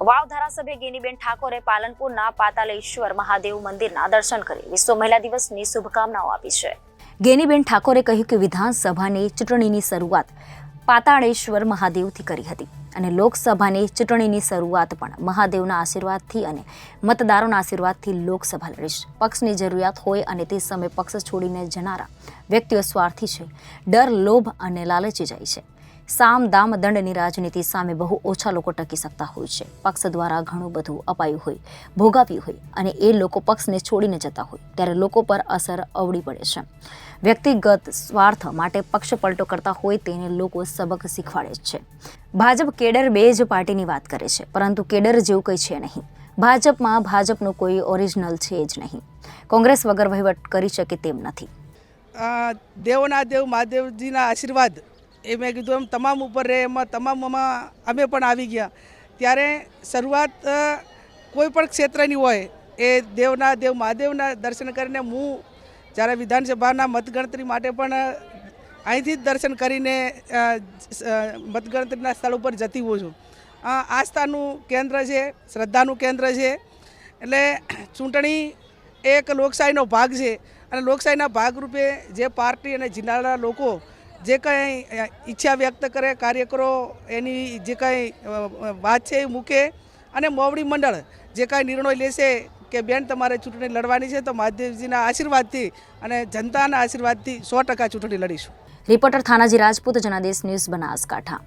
વાવ ધારાસભ્ય ગેનીબેન ઠાકોરે પાલનપુરના પાતાલેશ્વર મહાદેવ મંદિરના દર્શન કરી વિશ્વ મહિલા દિવસની શુભકામનાઓ આપી છે। ગેનીબેન ઠાકોરે કહ્યું કે વિધાનસભાની ચૂંટણીની શરૂઆત પાતાળેશ્વર મહાદેવથી કરી હતી અને લોકસભાની ચૂંટણીની શરૂઆત પણ મહાદેવના આશીર્વાદથી અને મતદારોના આશીર્વાદથી લોકસભા લડીશ। પક્ષની જરૂરિયાત હોય અને તે સમયે પક્ષ છોડીને જનારા વ્યક્તિઓ સ્વાર્થી છે, ડર, લોભ અને લાલચી જાય છે। સામ દામ દંડની રાજનીતિ સામે બહુ ઓછા લોકો ટકી શકતા હોય છે। પક્ષ દ્વારા ઘણું બધું અપાયું હોય, ભોગાવ્યું હોય અને એ લોકો પક્ષને છોડીને જતા હોય ત્યારે લોકો પર અસર અવળી પડે છે। વ્યક્તિગત સ્વાર્થ માટે પક્ષ પલટો કરતા હોય તેને લોકો સબક શીખવાડે છે। ભાજપ કેડર બે જ પાર્ટીની વાત કરે છે, પરંતુ કેડર જેવું કંઈ છે નહીં। ભાજપમાં ભાજપનું કોઈ ઓરિજિનલ છે જ નહીં। કોંગ્રેસ વગર વહીવટ કરી શકે તેમ નથી। દેવના દેવ મહાદેવજીના આશીર્વાદ એ મેં કીધું એમ તમામ ઉપર રહે, એમાં તમામમાં અમે પણ આવી ગયા। ત્યારે શરૂઆત કોઈ પણ ક્ષેત્રની હોય એ દેવના દેવ મહાદેવના દર્શન કરીને હું જ્યારે વિધાનસભાના મતગણતરી માટે પણ અહીંથી જ દર્શન કરીને મતગણતરીના સ્થળ ઉપર જતી હોઉં છું। આસ્થાનું કેન્દ્ર છે, શ્રદ્ધાનું કેન્દ્ર છે। એટલે ચૂંટણી એક લોકશાહીનો ભાગ છે અને લોકશાહીના ભાગરૂપે જે પાર્ટી અને જિલ્લાના લોકો જે કંઈ ઈચ્છા વ્યક્ત કરે, કાર્યકરો એની જે કંઈ વાત છે એ મૂકે અને મોવડી મંડળ જે કાંઈ નિર્ણય લેશે કે બેન તમારે ચૂંટણી લડવાની છે તો મહાદેવજીના આશીર્વાદથી અને જનતાના આશીર્વાદથી 100% ચૂંટણી લડીશું। Reporter Thanaji Rajput, Janadesh news, Banaskantha.